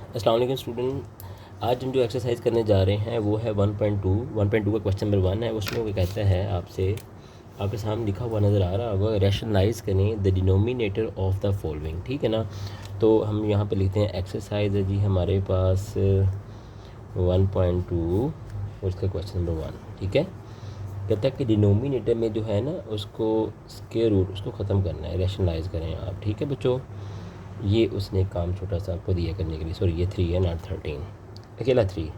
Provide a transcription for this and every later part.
अस्सलाम वालेकुम स्टूडेंट। आज हम जो एक्सरसाइज करने जा रहे हैं वो है 1.2 का क्वेश्चन नंबर 1 है। उसमें वो कहता है आपसे, आपके सामने लिखा हुआ नज़र आ रहा होगा, रैशनलाइज करें the denominator of the following. ठीक है ना। तो हम यहाँ पे लिखते हैं एक्सरसाइज है जी हमारे पास 1.2 और इसका क्वेश्चन नंबर 1। ठीक है। कहता है कि डिनोमिनेटर में जो है ना उसको स्क्वायर रूट उसको ख़त्म करना है, रैशनलाइज करें आप। ठीक है बच्चों, ये उसने काम छोटा सा आपको दिया करने के लिए। सॉरी ये 3 है नॉट 13, अकेला 3।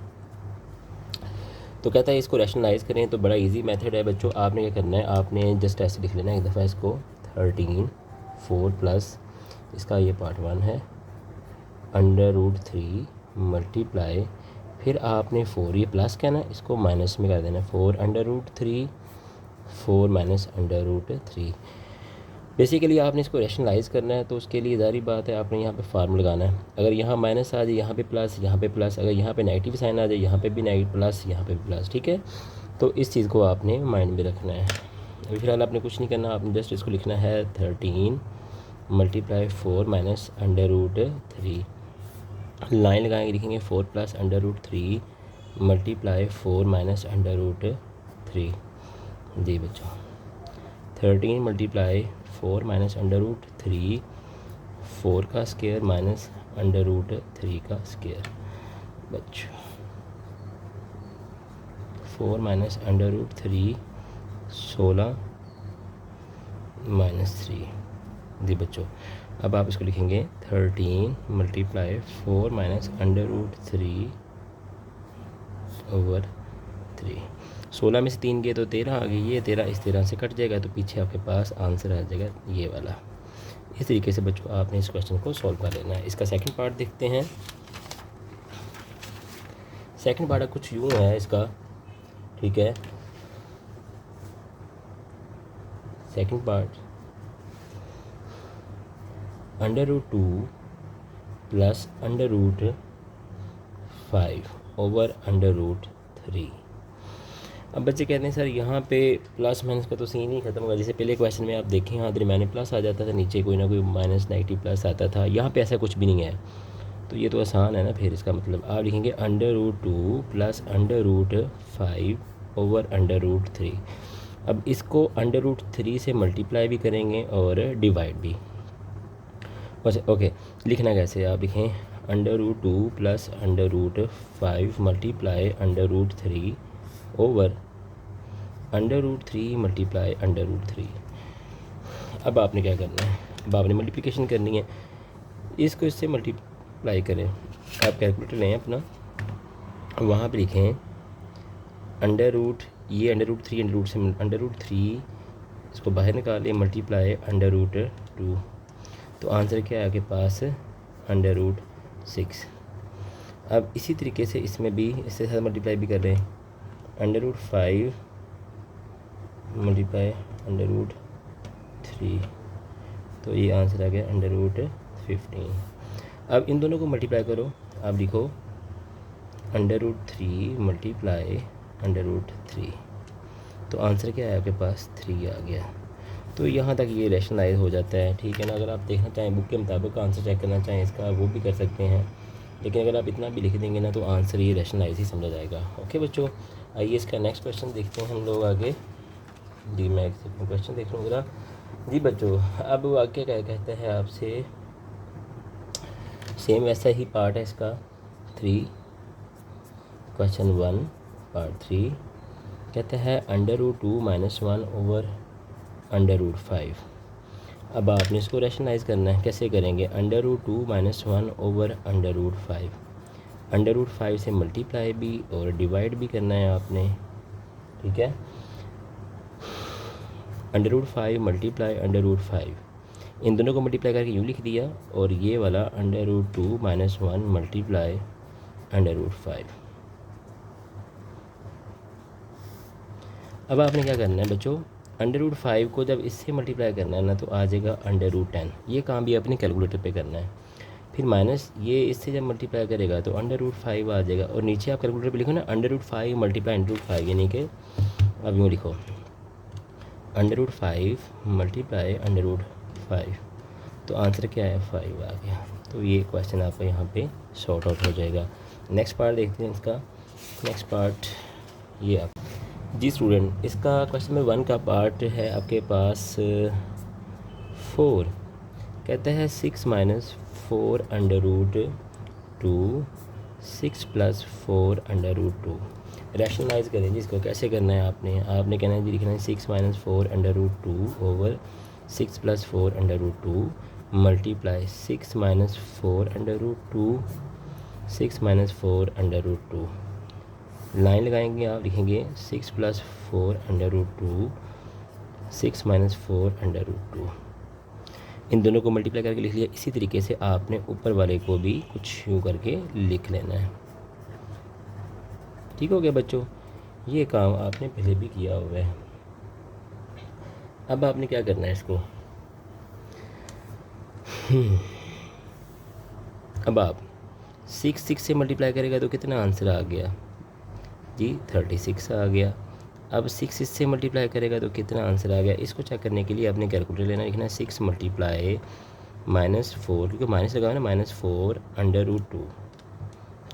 तो कहता है इसको रैशनलाइज करें। तो बड़ा इजी मेथड है बच्चों। आपने क्या करना है, आपने जस्ट ऐसे लिख लेना है एक दफ़ा इसको 13 4 प्लस इसका ये पार्ट 1 है √3 मल्टीप्लाई, फिर आपने 4 ये प्लस कहना है, इसको माइनस में कर देना 4 √3 4 माइनस √3। बेसिकली आपने इसको रैशनलाइज करना है तो उसके लिए ज़ाहिर बात है आपने यहाँ पे फार्मूला लगाना है। अगर यहाँ माइनस आ जाए यहाँ पे प्लस, यहाँ पे प्लस, अगर यहाँ पे नेगेटिव साइन आ जाए यहाँ पे भी नेगेटिव प्लस, यहाँ पे भी प्लस। ठीक है। तो इस चीज़ को आपने माइंड में रखना है। अभी फ़िलहाल आपने कुछ नहीं करना, आपने जस्ट इसको लिखना है 13 मल्टीप्लाई 4 माइनस √3। लाइन लगाएंगे, लिखेंगे 4 प्लस √3 मल्टीप्लाई 4 माइनस √3। जी बच्चों 13 मल्टीप्लाई 4 माइनस √3, 4 का स्क्वायर माइनस √3 का स्क्वायर। बच्चों 4 माइनस √3 16 माइनस 3। जी बच्चों अब आप इसको लिखेंगे 13 मल्टीप्लाई 4 माइनस √3 ओवर 3। 16 में से 3 गए तो 13 आ गई, ये 13 इस 13 से कट जाएगा तो पीछे आपके पास आंसर आ जाएगा ये वाला। इस तरीके से बच्चों आपने इस क्वेश्चन को सॉल्व कर लेना है। इसका सेकंड पार्ट देखते हैं। सेकंड पार्ट कुछ यूँ है इसका। ठीक है, सेकंड पार्ट √2 प्लस √5 ओवर √3। अब बच्चे कहते हैं सर यहाँ पे प्लस माइनस का तो सीन ही खत्म होगा। जैसे पहले क्वेश्चन में आप देखें यहाँ दरमियाने प्लस आ जाता था, नीचे कोई ना कोई माइनस नेगेटिव प्लस आता था, यहाँ पे ऐसा कुछ भी नहीं है। तो ये तो आसान है ना। फिर इसका मतलब आप लिखेंगे √2 प्लस √5 ओवर √3। अब इसको √3 से मल्टीप्लाई भी करेंगे और डिवाइड भी। बस ओके, लिखना कैसे आप लिखें √2 प्लस √5 मल्टीप्लाई √3 ओवर √3 मल्टीप्लाई √3। अब आपने क्या करना है, अब आपने मल्टीप्लिकेशन करनी है, इसको इससे मल्टीप्लाई करें। आप कैलकुलेटर लें अपना, वहाँ पे लिखें ये √3 से √3 इसको बाहर निकालें मल्टीप्लाई √2। तो आंसर क्या है आपके पास √6। अब इसी तरीके से इसमें भी इससे साथ मल्टीप्लाई भी कर रहे हैं √5 मल्टीप्लाई √3, तो ये आंसर आ गया √15। अब इन दोनों को मल्टीप्लाई करो, आप लिखो √3 मल्टीप्लाई √3, तो आंसर क्या है आपके पास 3 आ गया। तो यहाँ तक ये रैशनलाइज हो जाता है। ठीक है ना। अगर आप देखना चाहें बुक के मुताबिक आंसर चेक करना चाहें इसका, वो भी कर सकते हैं, लेकिन अगर आप इतना भी लिख देंगे ना तो आंसर ये रैशनलाइज ही समझा जाएगा। ओके बच्चों, आइए इसका नेक्स्ट क्वेश्चन देखते हैं हम लोग आगे। जी मैं एक सेकंड क्वेश्चन देख लूँ ज़रा। जी बच्चों अब वाक्य क्या कहता है आपसे, सेम वैसा ही पार्ट है इसका 3, क्वेश्चन 1 पार्ट 3। कहता है √2 माइनस 1 ओवर √5। अब आपने इसको रैशनलाइज करना है। कैसे करेंगे, √2 माइनस 1 ओवर √5, √5 से मल्टीप्लाई भी और डिवाइड भी करना है आपने। ठीक है, √5 मल्टीप्लाई √5, इन दोनों को मल्टीप्लाई करके यूँ लिख दिया, और ये वाला √2 माइनस 1 मल्टीप्लाई √5। अब आपने क्या करना है बच्चों, √5 को जब इससे मल्टीप्लाई करना है ना तो आ जाएगा √10। ये काम भी अपने कैलकुलेटर पे करना है। फिर माइनस ये इससे जब मल्टीप्लाई करेगा तो √5 आ जाएगा, और नीचे आप कैलकुलेटर पे लिखो ना √5 मल्टीप्लाई √5, यानी कि अब यूँ लिखो √5 मल्टीप्लाई √5, तो आंसर क्या है 5 आ गया। तो ये क्वेश्चन आपका यहाँ पे सॉर्ट आउट हो जाएगा। नेक्स्ट पार्ट देखते हैं इसका। नेक्स्ट पार्ट ये आप जी स्टूडेंट, इसका क्वेश्चन नंबर 1 का पार्ट है आपके पास 4। कहता है 6 minus 4 under root 2 6 plus 4 under root 2। Rationalise करें जी इसको। कैसे करना है आपने कहना है जी, लिखना है 6 minus 4 under root 2 over 6 plus 4 under root 2 multiply 6 minus 4 under root 2 6 minus 4 under root 2। Line लगाएंगे आप, लिखेंगे 6 plus 4 under root 2 6 minus 4 under root 2। इन दोनों को मल्टीप्लाई करके लिख लिया। इसी तरीके से आपने ऊपर वाले को भी कुछ यूँ करके लिख लेना है। ठीक हो गया बच्चों, ये काम आपने पहले भी किया हुआ है। अब आपने क्या करना है इसको, अब आप 6 से मल्टीप्लाई करेगा तो कितना आंसर आ गया जी, 36 आ गया। अब 6 इससे मल्टीप्लाई करेगा तो कितना आंसर आ गया। इसको चेक करने के लिए आपने कैलकुलेटर लेना, लिखना है 6 मल्टीप्लाई -4, क्योंकि माइनस लगा ना, -4 अंडर रूट 2।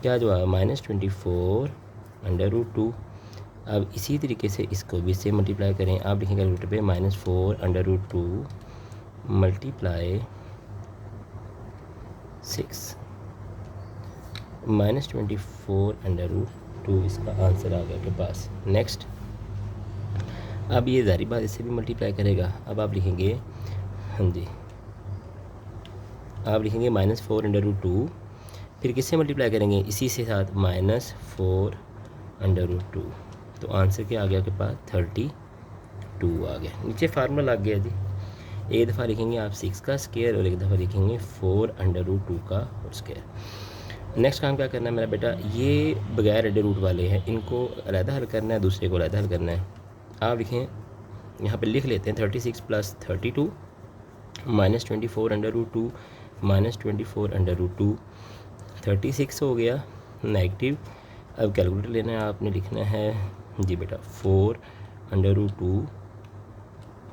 क्या जो आया -24 अंडर रूट 2। अब इसी तरीके से इसको भी इससे मल्टीप्लाई करें। आप लिखेंगे कैलकुलेटर पे -4 under root 2 multiply 6 -24 under root 2। इसका आंसर आ गया आपके पास। नेक्स्ट, अब ये ज़ाहिर बात इससे भी मल्टीप्लाई करेगा। अब आप लिखेंगे, हाँ जी, आप लिखेंगे -4 अंडर रूट 2, फिर किससे मल्टीप्लाई करेंगे, इसी से साथ -4 अंडर रूट 2। तो आंसर क्या आ गया आपके पास, 32 आ गया। नीचे फार्मूला लग गया जी। एक दफ़ा लिखेंगे आप 6 का स्क्वायर और एक दफ़ा लिखेंगे 4 अंडर रूट 2 का होल स्क्वायर। नेक्स्ट काम क्या करना है मेरा बेटा, ये बगैर अंडर रूट वाले हैं, इनको अलहदा हल करना है, दूसरे को अलहदा हल करना है। आप लिखें, यहाँ पे लिख लेते हैं 36 plus 32 -24 under root 2 -24 under root 2। 36 हो गया नेगेटिव। अब कैलकुलेटर लेना है आपने, लिखना है जी बेटा 4 अंडर रूट 2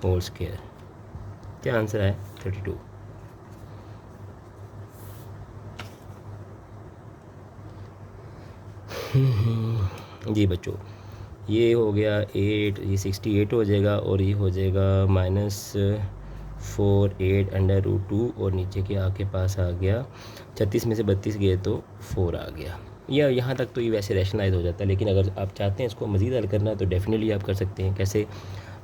होल स्क्वायर। क्या आंसर है, 32। जी बच्चों, ये हो गया 8, ये 68 हो जाएगा और ये हो जाएगा -48 अंडर रूट 2 और नीचे के आके पास आ गया 36 में से 32 गए तो 4 आ गया। या यहाँ तक तो ये वैसे रैशनलाइज हो जाता है, लेकिन अगर आप चाहते हैं इसको मज़ीद हल करना तो डेफिनेटली आप कर सकते हैं। कैसे,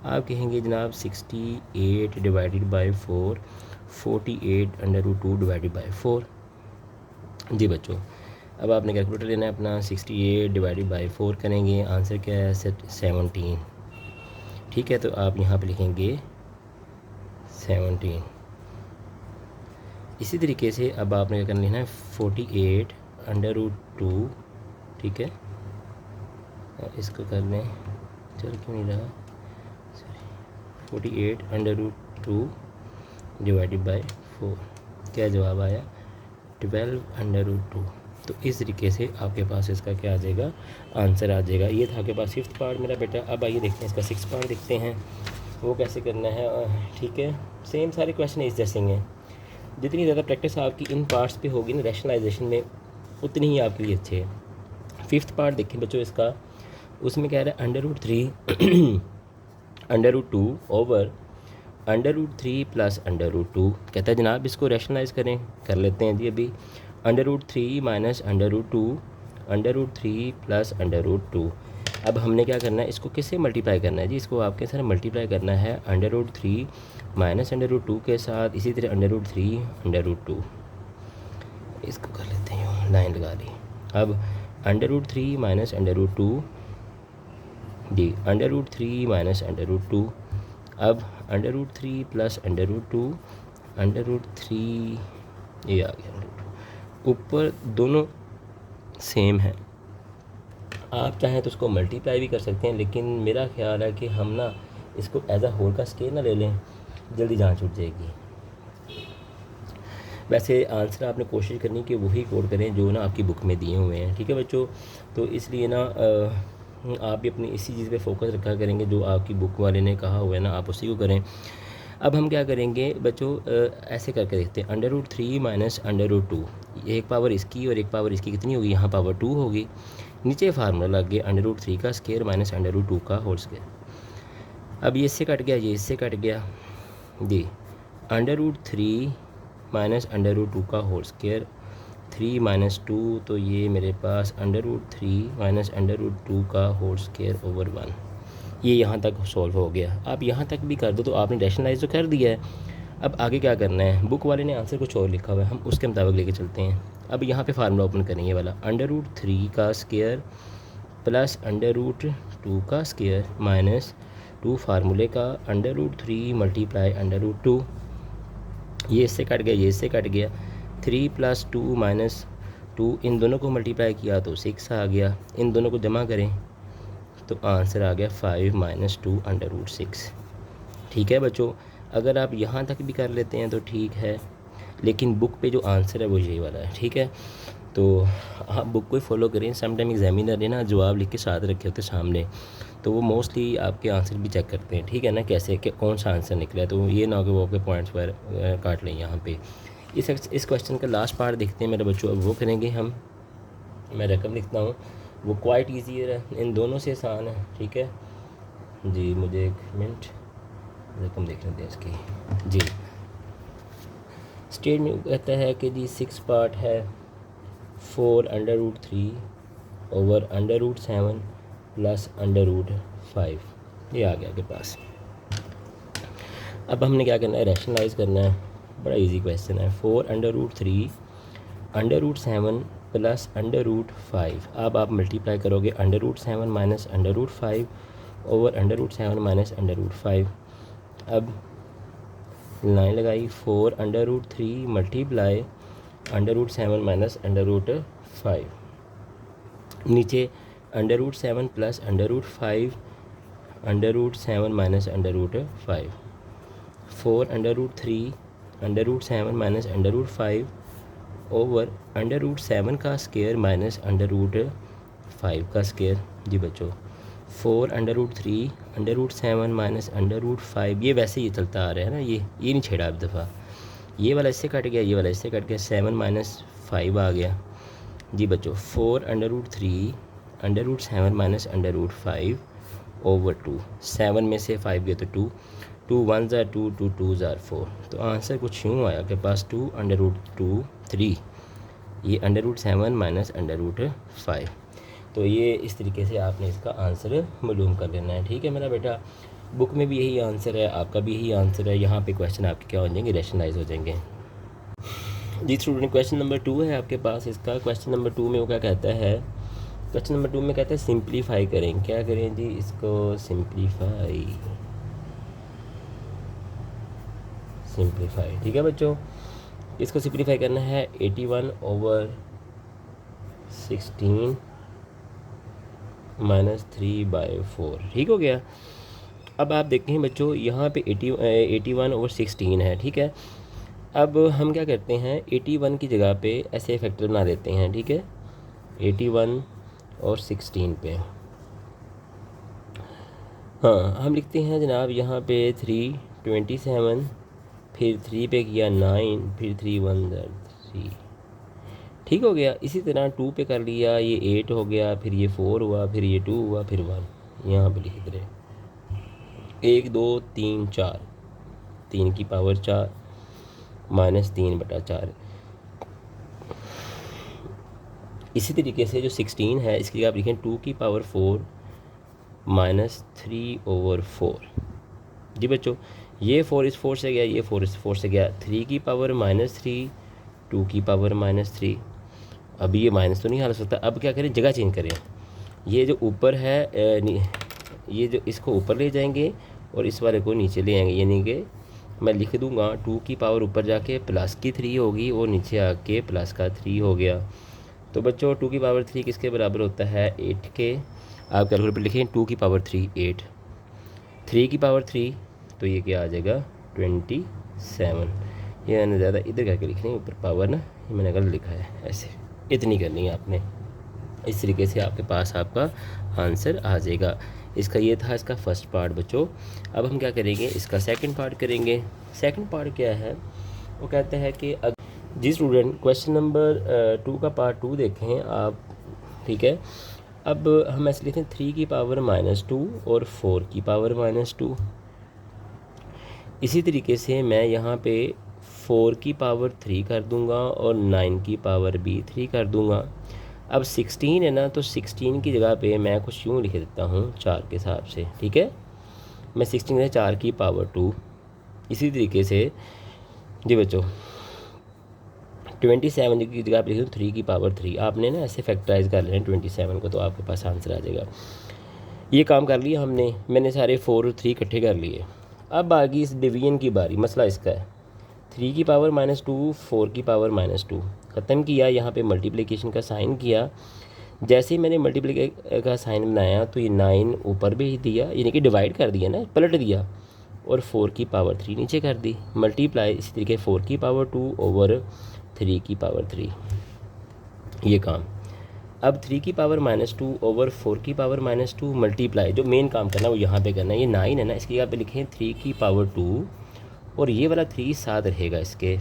आप कहेंगे जनाब 68 divided by 4 48 under root 2 divided by 4। जी बच्चों, अब आपने कैलकुलेटर लेना है अपना, 68 डिवाइडेड बाई 4 करेंगे, आंसर क्या है 17। ठीक है, तो आप यहाँ पे लिखेंगे 17। इसी तरीके से अब आपने क्या करना है, 48 अंडर रूट 2। ठीक है, इसको कर लें, चल क्यों नहीं रहा, 48 अंडर रूट 2 डिवाइडेड बाई 4। क्या जवाब आया, 12 अंडर रूट 2। तो इस तरीके से आपके पास इसका क्या आ जाएगा, आंसर आ जाएगा। ये था आपके पास 5th पार्ट मेरा बेटा। अब आइए देखते हैं इसका 6th पार्ट देखते हैं वो कैसे करना है। ठीक है, सेम सारे क्वेश्चन इस जैसे हैं। जितनी ज़्यादा प्रैक्टिस आपकी इन पार्ट्स पे होगी ना रैशनलाइजेशन में, उतनी ही आपके लिए अच्छे है। 5th पार्ट देखें बच्चों इसका, उसमें कह रहा है under root 3 under root 2 over under root 3 plus under root 2। कहता है जनाब इसको रैशनलाइज करें, कर लेते हैं जी अभी। Under root 3 minus under root 2 under root 3 plus under root 2। अब हमने क्या करना है, इसको किससे मल्टीप्लाई करना है जी, इसको आपके साथ मल्टीप्लाई करना है under root 3 minus under root 2 के साथ, इसी तरह अंडर रूट 3 अंडर रूट 2। इसको कर लेते हैं, लाइन लगा ली। अब under root 3 minus under root 2 जी, under root 3 minus under root 2। अब under root 3 plus under root 2 under root 3, ये आ गया। ऊपर दोनों सेम है, आप चाहें तो उसको मल्टीप्लाई भी कर सकते हैं, लेकिन मेरा ख्याल है कि हम ना इसको एज अ होल का स्केयर ना ले लें, जल्दी जान छूट जाएगी। वैसे आंसर आपने कोशिश करनी कि वही कोड करें जो ना आपकी बुक में दिए हुए हैं। ठीक है बच्चों, तो इसलिए ना आप भी अपनी इसी चीज़ पे फोकस रखा करेंगे, जो आपकी बुक वाले ने कहा हुआ है ना आप उसी को करें। अब हम क्या करेंगे बच्चों, ऐसे करके देखते हैं। √3 माइनस √2, एक पावर इसकी और एक पावर इसकी कितनी होगी, यहाँ पावर 2 होगी। नीचे फार्मूला लग गया √3 का स्क्वायर माइनस √2 का होल स्क्वायर। अब ये इससे कट गया, ये इससे कट गया, जी √3 माइनस √2 का होल स्क्वायर, 3 माइनस 2, तो ये मेरे पास √3 माइनस √2 का होल स्क्वायर ओवर 1। ये यहाँ तक सॉल्व हो गया। आप यहाँ तक भी कर दो तो आपने रैशनलाइज तो कर दिया है। अब आगे क्या करना है, बुक वाले ने आंसर कुछ और लिखा हुआ है, हम उसके मुताबिक लेके चलते हैं। अब यहाँ पे फार्मूला ओपन करेंगे, ये वाला √3 का स्क्वायर प्लस √2 का स्क्वायर माइनस 2 फार्मूले का √3 मल्टीप्लाई √2, ये इससे कट गया, ये इससे कट गया, 3 + 2 माइनस 2, इन दोनों को मल्टीप्लाई किया तो 6 आ गया, इन दोनों को जमा करें तो आंसर आ गया 5 माइनस 2 √6। ठीक है बच्चों, अगर आप यहाँ तक भी कर लेते हैं तो ठीक है, लेकिन बुक पे जो आंसर है वो यही वाला है। ठीक है, तो आप बुक को ही फॉलो करें। समटाइम एग्जामिनर ने ना जवाब लिख के साथ रखे होते सामने, तो वो मोस्टली आपके आंसर भी चेक करते हैं। ठीक है ना, कैसे कि कौन सा आंसर निकला है, तो ये ना कि वो आपके पॉइंट्स पर काट लें यहाँ पे। इस क्वेश्चन का लास्ट पार्ट देखते हैं मेरे बच्चों, अब वो करेंगे हम। मैं रकम लिखता हूँ, वो क्वाइट ईजी है, इन दोनों से आसान है। ठीक है जी, मुझे 1 मिनट रकम देख लेते हैं इसकी। जी स्टेट में कहता है कि जी 6 पार्ट है 4 √3 ओवर √7 प्लस √5, ये आ गया आपके पास। अब हमने क्या करना है, रैशनलाइज करना है। बड़ा इजी क्वेश्चन है। 4 √3 √7 प्लस √5, अब आप मल्टीप्लाई करोगे √7 माइनस √5 ओवर √7 माइनस √5। अब लाइन लगाई, 4 √3 मल्टीप्लाई √7 माइनस √5, नीचे √7 प्लस √5 √7 माइनस √5, 4 √3 √7 माइनस √5 ओवर √7 का स्क्वायर माइनस √5 का स्क्वायर। जी बच्चों 4 √3 √7 माइनस √5, ये वैसे ही चलता आ रहा है ना, ये नहीं छेड़ा अब दफ़ा। ये वाला इससे कट गया, ये वाला इससे कट गया, 7 माइनस 5 आ गया। जी बच्चों 4 √3 √7 माइनस √5 ओवर 2, 7 में से 5 गया तो 2, 2 1 ज़ा 2, 2 2 ज़ा 4, तो आंसर कुछ यूँ आया के पास 2 √3, ये √7 माइनस √5। तो ये इस तरीके से आपने इसका आंसर मालूम कर लेना है। ठीक है मेरा बेटा, बुक में भी यही आंसर है, आपका भी यही आंसर है। यहाँ पे क्वेश्चन आपके क्या हो जाएंगे, रैशनलाइज हो जाएंगे। जी स्टूडेंट, क्वेश्चन नंबर 2 है आपके पास इसका। क्वेश्चन नंबर 2 में वो क्या कहता है, क्वेश्चन नंबर 2 में कहता है सिंप्लीफाई करें। क्या करें जी, इसको सिंप्लीफाई। ठीक है बच्चों, इसको सिंप्लीफाई करना है 81 ओवर 16 माइनस 3/4। ठीक हो गया। अब आप देखते हैं बच्चों, यहाँ पे 81 ओवर 16 है। ठीक है, अब हम क्या करते हैं, 81 की जगह पे ऐसे फैक्टर बना देते हैं। ठीक है, 81 और 16 पे हाँ हम लिखते हैं जनाब, यहाँ पे 327, फिर 3 पे किया 9, फिर 3 1 3। ठीक हो गया। इसी तरह 2 पे कर लिया, ये 8 हो गया, फिर ये 4 हुआ, फिर ये 2 हुआ, फिर 1। यहाँ पे लिख रहे 1 2 3 4, 3 की पावर 4 माइनस 3/4। इसी तरीके से जो 16 है इसके लिए आप लिखें 2 की पावर 4 माइनस 3/4। जी बच्चों, ये 4 इस 4 से गया, ये 4 इस 4 से गया, 3 की पावर -3, 2 की पावर -3। अब ये माइनस तो नहीं हाल सकता, अब क्या करें, जगह चेंज करें। ये जो ऊपर है ये जो इसको ऊपर ले जाएंगे और इस वाले को नीचे ले आएंगे, यानी कि मैं लिख दूंगा 2 की पावर ऊपर जाके प्लस की 3 होगी और नीचे आके प्लस का 3 हो गया। तो बच्चों 2 की पावर 3 किसके बराबर होता है, 8 के। आप कैलकुलेटर पर लिखें 2 की पावर 3 8, 3 की पावर 3 तो ये क्या आ जाएगा 27। ये मैंने ज़्यादा इधर करके लिखनी है, ऊपर पावर ना ये मैंने गलत लिखा है, ऐसे इतनी करनी है आपने। इस तरीके से आपके पास आपका आंसर आ जाएगा। इसका ये था इसका फर्स्ट पार्ट बच्चों। अब हम क्या करेंगे, इसका सेकंड पार्ट करेंगे। सेकंड पार्ट क्या है, वो कहते हैं कि जी स्टूडेंट क्वेश्चन नंबर 2 का पार्ट 2 देखें आप, ठीक है। अब हम ऐसे लिखते हैं 3 की पावर -2 और 4 की पावर -2। इसी तरीके से मैं यहाँ पे 4 की पावर 3 कर दूँगा और 9 की पावर भी 3 कर दूँगा। अब 16 है ना, तो 16 की जगह पे मैं कुछ यूँ लिख देता हूँ 4 के हिसाब से, ठीक है। मैं 16 है 4 की पावर 2। इसी तरीके से जी बच्चों 27 की जगह पे लिख दूँ 3 की पावर 3। आपने ना ऐसे फैक्टराइज कर लेना 27 को, तो आपके पास आंसर आ जाएगा। ये काम कर लिया हमने, मैंने सारे 4 और 3 इकट्ठे कर लिए। अब आ गई इस डिवीजन की बारी। मसला इसका है 3 की पावर -2, 4 की पावर -2 ख़त्म किया, यहाँ पे मल्टीप्लिकेशन का साइन किया। जैसे ही मैंने मल्टीप्लिकेशन का साइन बनाया तो ये 9 ऊपर भेज दिया, यानी कि डिवाइड कर दिया ना, पलट दिया, और 4 की पावर 3 नीचे कर दी। मल्टीप्लाई इसी तरीके 4 की पावर 2 ओवर 3 की पावर 3, ये काम। अब 3 की पावर -2 ओवर 4 की पावर -2 मल्टीप्लाई, जो मेन काम करना है वो यहाँ पे करना है। ये 9 है ना, इसकी जगह पे लिखें 3 की पावर 2 और ये वाला 3 साथ रहेगा, इसके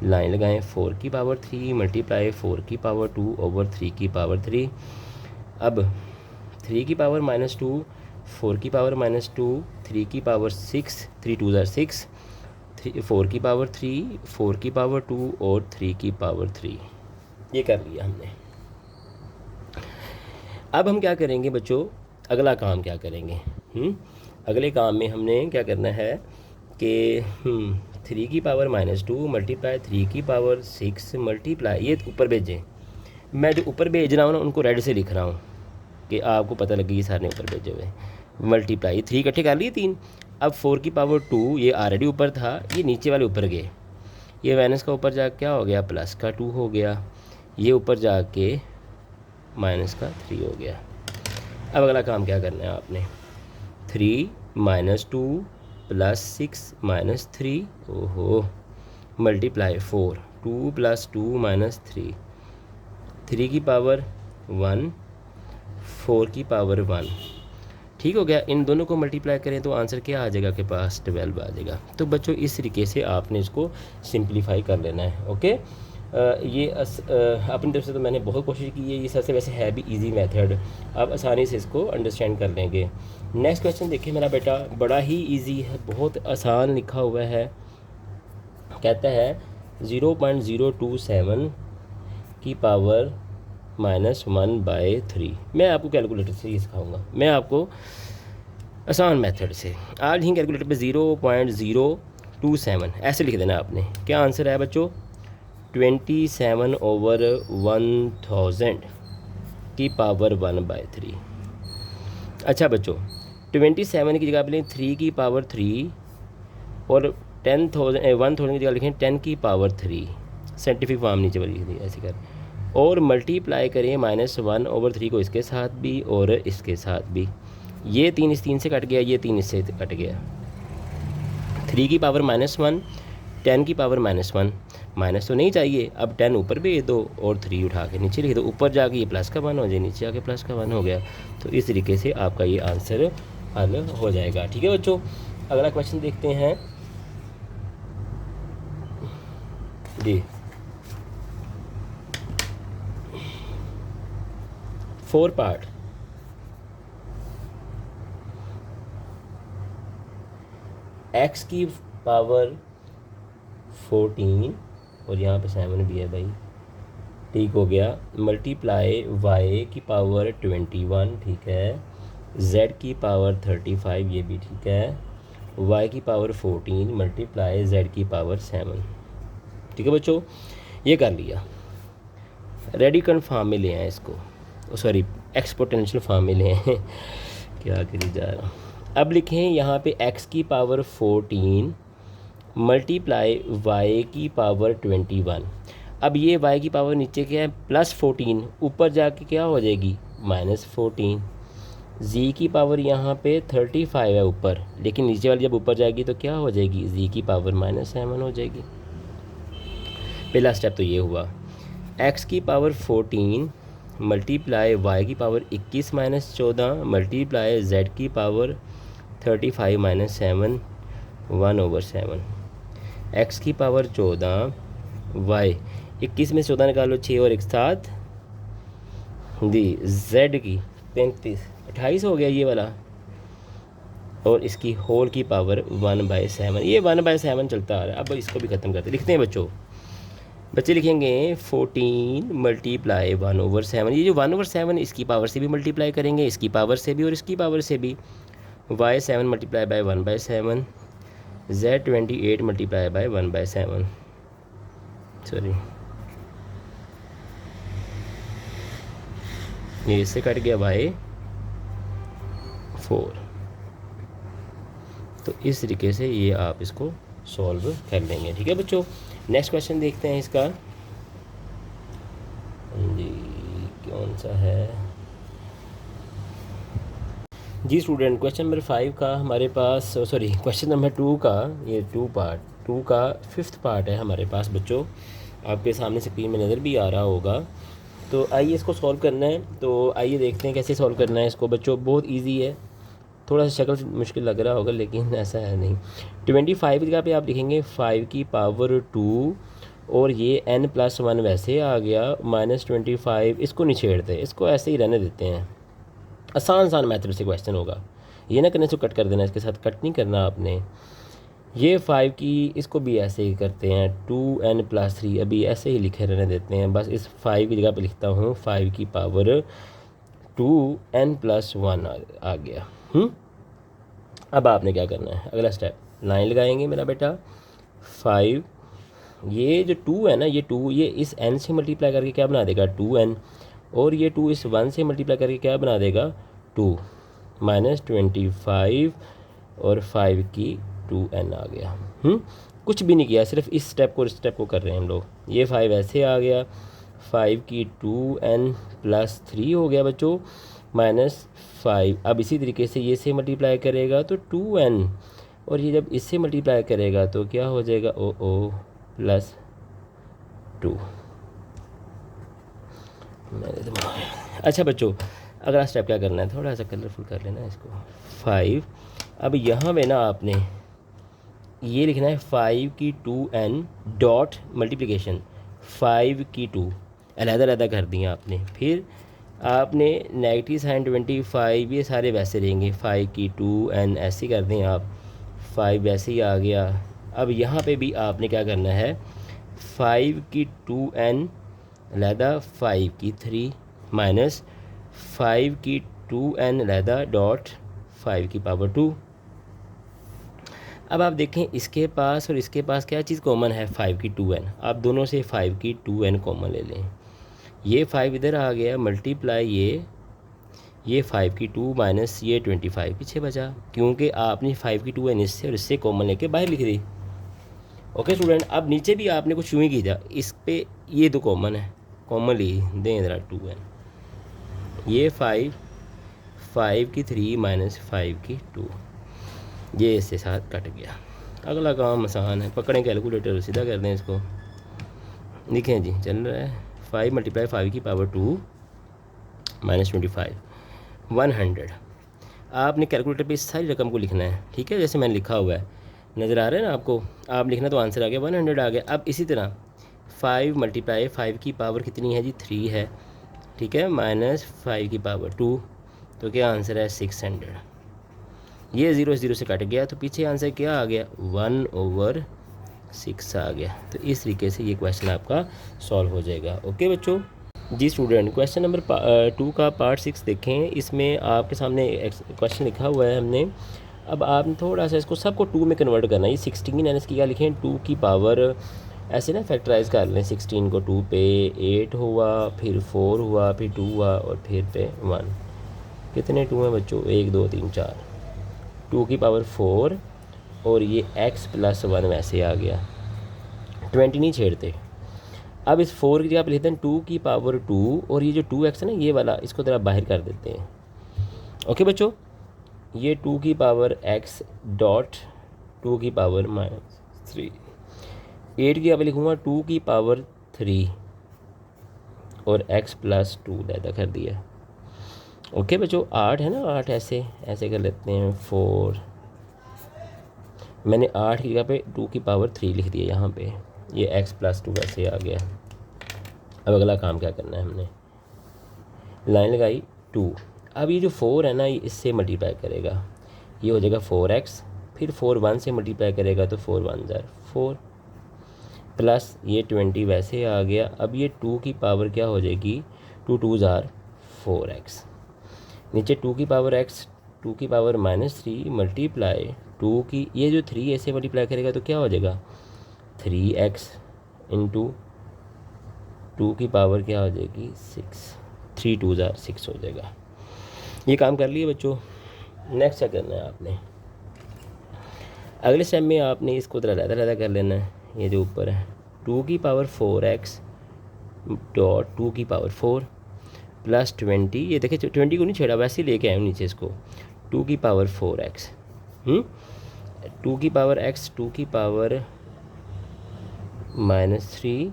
लाइन लगाएं 4 की पावर 3 मल्टीप्लाई 4 की पावर 2 ओवर 3 की पावर 3। अब 3 की पावर -2, 4 की पावर -2, 3 की पावर 6, 3 2 ज़ार 6, 4 की पावर 3, 4 की पावर 2 और 3 की पावर 3, ये कर लिया हमने। अब हम क्या करेंगे बच्चों, अगला काम क्या करेंगे, अगले काम में हमने क्या करना है कि 3 की पावर -2 मल्टीप्लाई 3 की पावर 6 मल्टीप्लाई, ये ऊपर भेजें। मैं जो ऊपर भेज रहा हूँ ना उनको रेड से लिख रहा हूँ कि आपको पता लगे ये सारे ऊपर भेजे हुए। मल्टीप्लाई 3 इकट्ठे कर लिए 3। अब 4 की पावर 2 ये ऑलरेडी ऊपर था, ये नीचे वाले ऊपर गए, ये माइनस का ऊपर जाके क्या हो गया, प्लस का 2 हो गया, ये ऊपर जाके माइनस का 3 हो गया। अब अगला काम क्या करना है आपने, 3 -2 +6 -3, ओहो, मल्टीप्लाई 4 2 + 2 -3, 3 की पावर 1 4 की पावर 1, ठीक हो गया। इन दोनों को मल्टीप्लाई करें तो आंसर क्या आ जाएगा, के पास 12 आ जाएगा। तो बच्चों इस तरीके से आपने इसको सिंप्लीफाई कर लेना है, ओके। ये अपनी तरफ से तो मैंने बहुत कोशिश की है, ये सबसे वैसे है भी इजी मेथड, आप आसानी से इसको अंडरस्टैंड कर लेंगे। नेक्स्ट क्वेश्चन देखिए मेरा बेटा, बड़ा ही इजी है, बहुत आसान लिखा हुआ है। कहता है 0.027 की पावर -1/3। मैं आपको कैलकुलेटर से ही सिखाऊंगा, मैं आपको आसान मेथड से। आज ही कैलकुलेटर पे 0.027 ऐसे लिख देना आपने। क्या आंसर है बच्चों, 27/1000 की पावर 1/3। अच्छा बच्चों 27 की जगह पे लें 3 की पावर 3 और 1000 की जगह लिखें 10 की पावर 3, साइंटिफिक फॉर्म नीचे वाली लिख दी ऐसे कर, और मल्टीप्लाई करें -1/3 को इसके साथ भी और इसके साथ भी। ये 3 इस 3 से कट गया, ये 3 इससे कट गया। 3 की पावर -1, 10 की पावर -1, माइनस तो नहीं चाहिए। अब 10 ऊपर भेज दो और 3 उठा के नीचे लिख दो, ऊपर जाके ये प्लस का 1 हो जाए, नीचे आके प्लस का 1 हो गया। तो इस तरीके से आपका ये आंसर हल हो जाएगा, ठीक है बच्चों। अगला क्वेश्चन देखते हैं जी। 4 पार्ट, x की पावर 14 और यहाँ पे 7 भी है भाई, ठीक हो गया, मल्टीप्लाई y की पावर 21, ठीक है, z की पावर 35, ये भी ठीक है, y की पावर 14 मल्टीप्लाई z की पावर 7, ठीक है बच्चों। ये कर लिया, रेडिकल फॉर्म में ले आए इसको, सॉरी एक्सपोनेंशियल फॉर्म में ले आए क्या करी जा रहा हूँ। अब लिखें यहाँ पे x की पावर 14 मल्टीप्लाई y की पावर 21। अब ये y की पावर नीचे क्या है +14, ऊपर जाके क्या हो जाएगी -14। z की पावर यहाँ पे 35 है ऊपर, लेकिन नीचे वाली जब ऊपर जाएगी तो क्या हो जाएगी, z की पावर -7 हो जाएगी। पहला स्टेप तो ये हुआ, x की पावर 14 मल्टीप्लाई वाई की पावर 21 माइनस 14 मल्टीप्लाई जेड की पावर 35 माइनस 7 1/7 एक्स की पावर 14 वाई 21 में 14 निकालो 6 और एक साथ दी जेड की 35 28 हो गया ये वाला और इसकी होल की पावर 1/7 ये 1/7 चलता आ रहा है। अब इसको भी ख़त्म करते लिखते हैं बच्चे लिखेंगे 14 मल्टीप्लाई 1/7 ये जो 1/7 इसकी पावर से भी मल्टीप्लाई करेंगे इसकी पावर से भी और इसकी पावर से भी y 7 multiply by 1/7 z 28 multiply by 1/7 sorry ये इससे कट गया बाय 4। तो इस तरीके से ये आप इसको सॉल्व कर लेंगे। ठीक है बच्चों, नेक्स्ट क्वेश्चन देखते हैं इसका जी कौन सा है जी स्टूडेंट। क्वेश्चन नंबर 5 का हमारे पास सॉरी क्वेश्चन नंबर 2 का ये 2 का 5th पार्ट है हमारे पास बच्चों, आपके सामने स्क्रीन में नज़र भी आ रहा होगा। तो आइए इसको सॉल्व करना है। तो आइए देखते हैं कैसे सॉल्व करना है इसको बच्चों। बहुत इजी है, थोड़ा सा शक्ल मुश्किल लग रहा होगा लेकिन ऐसा है नहीं। 25 की जगह पे आप लिखेंगे 5 की पावर 2 और ये n+1 वैसे आ गया -25 इसको नहीं छेड़ते, इसको ऐसे ही रहने देते हैं। आसान मेथड से क्वेश्चन होगा, ये ना करने से कट कर देना, इसके साथ कट नहीं करना आपने। ये 5 की इसको भी ऐसे ही करते हैं 2n+3 अभी ऐसे ही लिखे रहने देते हैं। बस इस 5 की जगह पे लिखता हूँ 5 की पावर 2n+1 आ गया। अब आपने क्या करना है, अगला स्टेप लाइन लगाएंगे मेरा बेटा। 5 ये जो 2 है ना ये 2 ये इस n से मल्टीप्लाई करके क्या बना देगा 2n और ये 2 इस 1 से मल्टीप्लाई करके क्या बना देगा 2 -25 और 5 की 2n आ गया। कुछ भी नहीं किया, सिर्फ इस स्टेप को कर रहे हैं हम लोग। ये 5 ऐसे आ गया 5 की 2n+3 हो गया बच्चों -5। अब इसी तरीके से ये से मल्टीप्लाई करेगा तो 2n और ये जब इससे मल्टीप्लाई करेगा तो क्या हो जाएगा +2। मेरे दिमाग अच्छा बच्चों, अगला स्टेप क्या करना है, थोड़ा सा कलरफुल कर लेना इसको। 5 अब यहाँ पे ना आपने ये लिखना है 5 की 2n डॉट मल्टीप्लिकेशन 5 की 2 अलग कर दिया आपने। फिर आपने नेगेटिव साइन 25 ये सारे वैसे रहेंगे 5 की 2n ऐसे कर दें आप 5 वैसे ही आ गया। अब यहाँ पे भी आपने क्या करना है 5 की 2n अलहदा 5 की 3 माइनस 5 की 2n अलहदा डॉट 5 की पावर 2। अब आप देखें इसके पास और इसके पास क्या चीज़ कॉमन है 5 की 2n, आप दोनों से 5 की 2n कॉमन ले लें। ये 5 इधर आ गया मल्टीप्लाई ये 5 की 2 माइनस ये 25 पीछे बचा क्योंकि आपने 5 की 2n इससे और इससे कॉमन लेके बाहर लिख दी। ओके स्टूडेंट, अब नीचे भी आपने कुछ यूँ ही किया, इस पे ये दो कॉमन है, कॉमन ली दें ज़रा 2n। ये 5 की 3 माइनस 5 की 2 ये इससे साथ कट गया। अगला काम आसान है, पकड़ें कैलकुलेटर सीधा कर दें इसको। लिखें जी चल रहा है 5 × 5 की पावर 2 -25 100। आपने कैलकुलेटर पे इस सारी रकम को लिखना है, ठीक है, जैसे मैंने लिखा हुआ है नज़र आ रहा है ना आपको। आप लिखना तो आंसर आ गया 100 आ गया। अब इसी तरह 5 × 5 की पावर कितनी है जी 3 है, ठीक है, -5 की पावर 2 तो क्या आंसर है 600। ये 0 से कट गया तो पीछे आंसर क्या आ गया 1/6 आ गया। तो इस तरीके से ये क्वेश्चन आपका सॉल्व हो जाएगा। ओके बच्चों जी स्टूडेंट, क्वेश्चन नंबर 2 का पार्ट 6 देखें। इसमें आपके सामने क्वेश्चन लिखा हुआ है हमने। अब आपने थोड़ा सा इसको सबको 2 में कन्वर्ट करना है। ये 16 है, इसकी क्या लिखें 2 की पावर ऐसे ना फैक्टराइज कर लें। 16 को 2 पे 8 हुआ, फिर 4 हुआ, फिर 2 हुआ और फिर पे 1। कितने 2 हैं बच्चों 1 2 3 4 2 की पावर 4 और ये x+1 वैसे आ गया, 20 नहीं छेड़ते। अब इस 4 की जगह आप लिखते हैं 2 की पावर 2 और ये जो 2x है ना ये वाला इसको ज़रा बाहर कर देते हैं। ओके बच्चों, ये 2 की पावर x डॉट 2 की पावर -3 8 की जगह लिखूँगा 2 की पावर 3 और x प्लस 2 पैदा कर दिया। ओके बच्चों, 8 है ना, 8 ऐसे ऐसे कर लेते हैं 4, मैंने 8 की जगह पे 2 की पावर 3 लिख दिया यहाँ पे, ये x प्लस 2 ऐसे आ गया। अब अगला काम क्या करना है, हमने लाइन लगाई 2। अब ये जो 4 है ना, ये इससे मल्टीप्लाई करेगा, ये हो जाएगा 4x, फिर 4 1 से मल्टीप्लाई करेगा तो 4 1 ज़ार 4, प्लस ये 20 वैसे आ गया। अब ये 2 की पावर क्या हो जाएगी, 2 2 ज़ार 4x, नीचे 2 की पावर x, 2 की पावर -3 मल्टीप्लाई 2 की, ये जो 3 ऐसे मल्टीप्लाई करेगा तो क्या हो जाएगा 3x इंटू 2 की पावर क्या हो जाएगी 6, 3 2 ज़ार 6 हो जाएगा। ये काम कर लिए बच्चों। नेक्स्ट क्या करना है आपने, अगले स्टेप में आपने इसको अलग कर लेना है। ये जो ऊपर है 2 की पावर 4x डॉट 2 की पावर 4 प्लस 20, ये देखिए 20 को नहीं छेड़ा, वैसे ही लेके आए नीचे इसको, 2 की पावर 4x, 2 की पावर x, 2 की पावर -3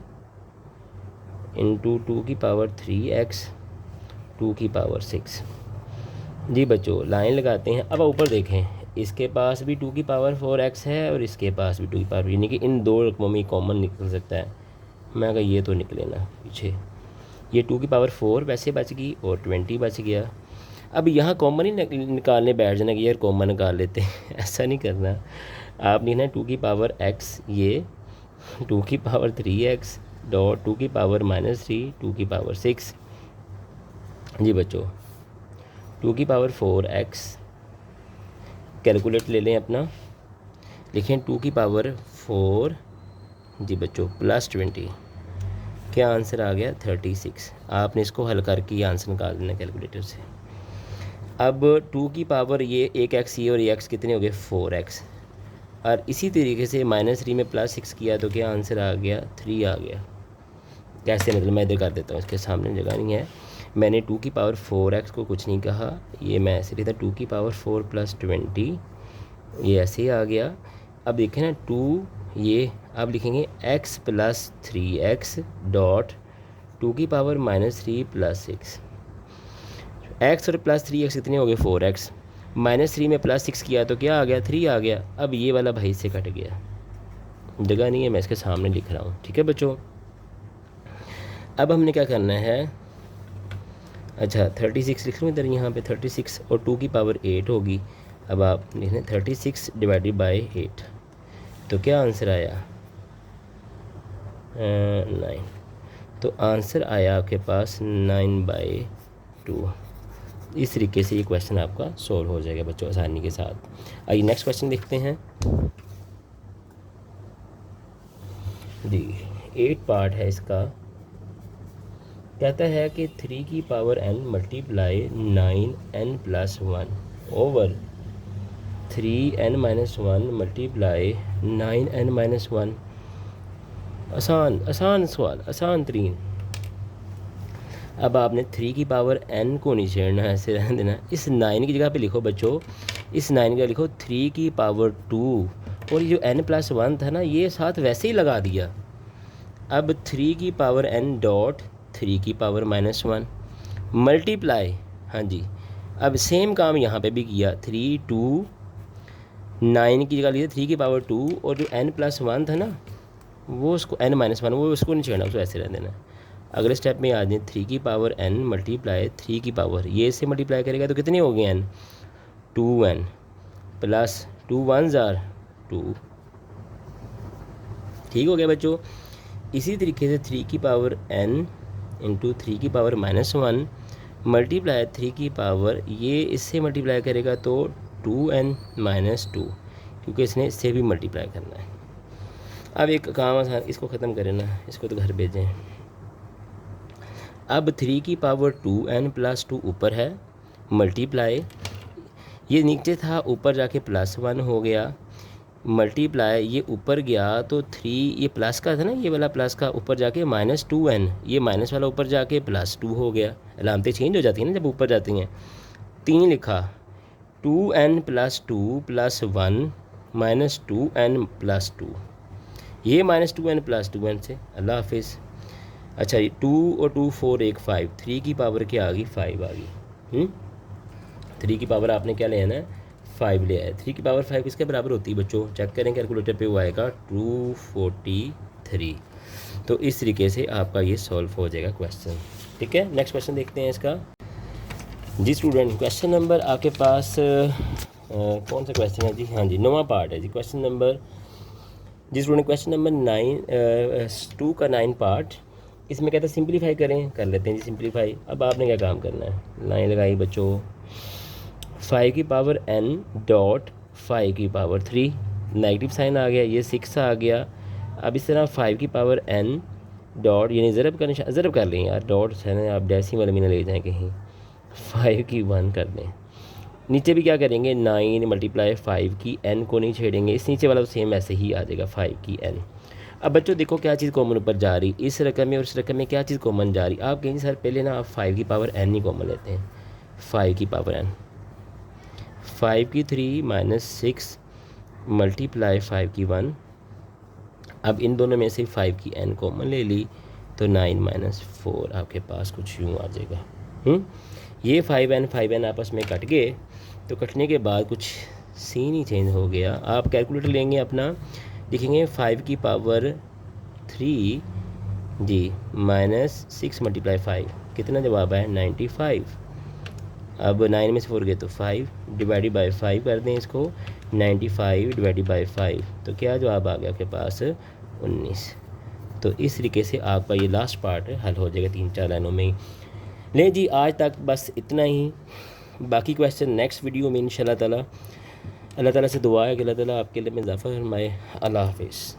इंटू 2 की पावर 3x, 2 की पावर 6। जी बच्चों लाइन लगाते हैं। अब ऊपर देखें, इसके पास भी 2 की पावर 4x है और इसके पास भी 2 की पावर, यानी कि इन दो रकमों में कॉमन निकल सकता है। मैं कहा ये तो निकले ना पीछे, ये 2 की पावर 4 वैसे बच गई और 20 बच गया। अब यहाँ कॉमन ही निकालने बैठ जाना कि यार कॉमन निकाल लेते हैं ऐसा नहीं करना। आप लिखना 2 की पावर x, ये 2 की पावर 3x डॉट 2 की पावर -3, 2 की पावर 6। जी बच्चों 2 की पावर 4x, कैलकुलेट ले लें अपना, लिखें 2 की पावर 4, जी बच्चों प्लस 20, क्या आंसर आ गया 36। आपने इसको हल करके ये आंसर निकाल देना कैलकुलेटर से। अब 2 की पावर ये एक x ये और ये x कितने हो गए 4x, और इसी तरीके से -3 में +6 किया तो क्या आंसर आ गया 3 आ गया। कैसे मतलब मैं इधर कर देता हूँ, इसके सामने जगह नहीं है, मैंने 2 की पावर 4x को कुछ नहीं कहा, ये मैं ऐसे लिखता 2 की पावर 4 प्लस 20, ये ऐसे ही आ गया। अब देखें ना 2, ये अब लिखेंगे x प्लस 3x डॉट 2 की पावर -3 प्लस 6, x और प्लस 3x कितने हो गए 4x, -3 में +6 किया तो क्या आ गया 3 आ गया। अब ये वाला भाई से कट गया, जगह नहीं है, मैं इसके सामने लिख रहा हूँ, ठीक है बच्चों। अब हमने क्या करना है, अच्छा 36 लिख लूँ इधर, यहाँ पे 36 और 2 की पावर 8 होगी। अब आप लिख लें 36 डिवाइडेड बाई 8, तो क्या आंसर आया 9, तो आंसर आया आपके पास 9/2। इस तरीके से ये क्वेश्चन आपका सॉल्व हो जाएगा बच्चों आसानी के साथ। आइए नेक्स्ट क्वेश्चन देखते हैं जी। 8 पार्ट है इसका, कहता है कि 3 की power n multiply 9n plus 1 over 3n minus 1 multiply 9n minus 1। आसान सवाल, आसान तरीन। अब आपने 3 की पावर n को नहीं छेड़ना है, ऐसे रहने देना। इस 9 की जगह पे लिखो बच्चों, इस 9 का लिखो 3 की पावर 2, और ये जो n प्लस 1 था ना ये साथ वैसे ही लगा दिया। अब 3 की पावर n डॉट 3 की पावर -1 मल्टीप्लाई, हाँ जी, अब सेम काम यहाँ पे भी किया, 3 2 9 की जगह लिया 3 की पावर 2, और जो n प्लस 1 था ना वो उसको n माइनस 1 वो उसको नहीं छेड़ना, उसको ऐसे रह देना। अगले स्टेप में आ जाए 3 की पावर n मल्टीप्लाई 3 की पावर, ये इससे मल्टीप्लाई करेगा तो कितने हो गए n 2n प्लस 2 1 ज़ार 2, ठीक हो गया बच्चों। इसी तरीके से 3 की पावर n इंटू 3 की पावर -1 मल्टीप्लाई 3 की पावर, ये इससे मल्टीप्लाई करेगा तो 2n माइनस 2, क्योंकि इसने इससे भी मल्टीप्लाई करना है। अब एक काम आसान, इसको ख़त्म करें ना, इसको तो घर भेजें। अब 3 की पावर 2n प्लस 2 ऊपर है मल्टीप्लाई, ये नीचे था ऊपर जाके +1 हो गया, मल्टीप्लाई ये ऊपर गया तो 3, ये प्लस का था ना, ये वाला प्लस का ऊपर जाके -2n, ये माइनस वाला ऊपर जाके +2 हो गया। अलामतें चेंज हो जाती हैं ना जब ऊपर जाती हैं। 3 लिखा 2n plus 2 plus 1 minus 2n plus 2, ये -2n प्लस 2n से। अल्लाह हाफिज़। अच्छा 2 और 2 4 1 5, 3 की पावर क्या आ गई 5 आ गई। 3 की पावर आपने क्या लेना है 5 ले आया। 3 की पावर 5 किसके बराबर होती है बच्चों, चेक करें कैलकुलेटर पे, वो आएगा 243। तो इस तरीके से आपका ये सॉल्व हो जाएगा क्वेश्चन। ठीक है, नेक्स्ट क्वेश्चन देखते हैं इसका। जी स्टूडेंट, क्वेश्चन नंबर आपके पास कौन सा क्वेश्चन है जी, हाँ जी 9वां पार्ट है जी। क्वेश्चन नंबर जी स्टूडेंट, क्वेश्चन नंबर 2 का 9 पार्ट। इसमें कहता है सिंप्लीफाई करें, कर लेते हैं जी सिंप्लीफाई। अब आपने क्या काम करना है, लाइन लगाई बच्चों, 5 की पावर n डॉट 5 की पावर 3, नेगेटिव साइन आ गया, ये 6 आ गया। अब इस तरह 5 की पावर n डॉट, यानी ज़रब का निशान, ज़रब कर लें यार, डॉट है आप डेसिमल में ना ले जाएँ कहीं, 5 की 1 कर दें। नीचे भी क्या करेंगे 9 मल्टीप्लाई 5 की n को नहीं छेड़ेंगे, इस नीचे वाला तो सेम ऐसे ही आ जाएगा 5 की n। अब बच्चों देखो क्या चीज़ कॉमन ऊपर जा रही, इस रकम में और इस रकम में क्या चीज़ कॉमन जा रही। आप कहेंगे सर पहले ना आप 5 की पावर n ही कॉमन लेते हैं, 5 की पावर n, 5 की 3 माइनस 6 मल्टीप्लाई 5 की 1। अब इन दोनों में से 5 की n कॉमन ले ली तो 9 माइनस 4 आपके पास कुछ यूँ आ जाएगा। ये 5n आपस में कट गए, तो कटने के बाद कुछ सीन ही चेंज हो गया। आप कैलकुलेटर लेंगे अपना, लिखेंगे 5 की पावर 3 जी माइनस 6 मल्टीप्लाई 5, कितना जवाब है 95। अब 9 में से 4 गए तो 5 डिवाइडेड बाय 5 कर दें इसको, 95 डिवाइडेड बाय 5, तो क्या जवाब आ गया आपके पास 19। तो इस तरीके से आपका ये लास्ट पार्ट हल हो जाएगा 3-4 लाइनों में ही। ले जी आज तक बस इतना ही, बाकी क्वेश्चन नेक्स्ट वीडियो में इंशाल्लाह ताला। अल्लाह ताला से दुआ है कि अल्लाह ताला आपके लिए में इजाफ़ा फरमाए। अल्लाह हाफिज़।